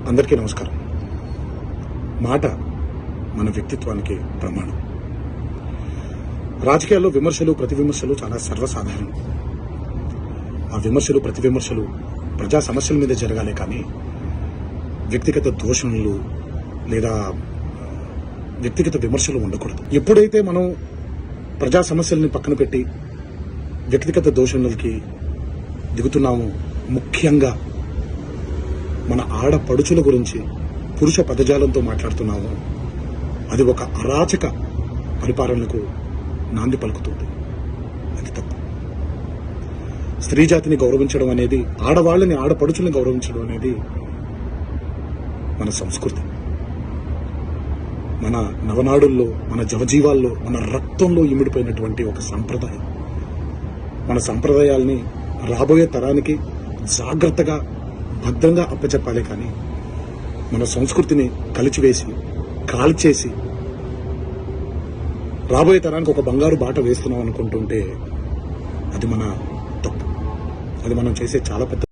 అందరికీ నమస్కారం. మాట మన వ్యక్తిత్వానికి ప్రమాణం. రాజకీయాల్లో విమర్శలు ప్రతి విమర్శలు చాలా సర్వసాధారణం. ఆ విమర్శలు ప్రతి విమర్శలు ప్రజా సమస్యల మీద జరగాలి, కానీ వ్యక్తిగత దూషణలు లేదా వ్యక్తిగత విమర్శలు ఉండకూడదు. ఎప్పుడైతే మనం ప్రజా సమస్యల్ని పక్కన పెట్టి వ్యక్తిగత దూషణలకి దిగుతున్నామో, ముఖ్యంగా మన ఆడపడుచుల గురించి పురుష పదజాలంతో మాట్లాడుతున్నాము, అది ఒక అరాచక పరిపాలనకు నాంది పలుకుతుంది. అది తప్పు. స్త్రీ జాతిని గౌరవించడం అనేది, ఆడవాళ్ళని ఆడపడుచుల్ని గౌరవించడం అనేది మన సంస్కృతి. మన నవనాడుల్లో, మన జవజీవాల్లో, మన రక్తంలో ఇమిడిపోయినటువంటి ఒక సంప్రదాయం. మన సంప్రదాయాల్ని రాబోయే తరానికి జాగ్రత్తగా భద్రంగా అప్పచెప్పాలి, కానీ మన సంస్కృతిని కలిచివేసి కాల్చేసి రాబోయే తరానికి ఒక బంగారు బాట వేస్తున్నాం అనుకుంటుంటే అది మన తప్పు. అది మనం చేసే చాలా పెద్ద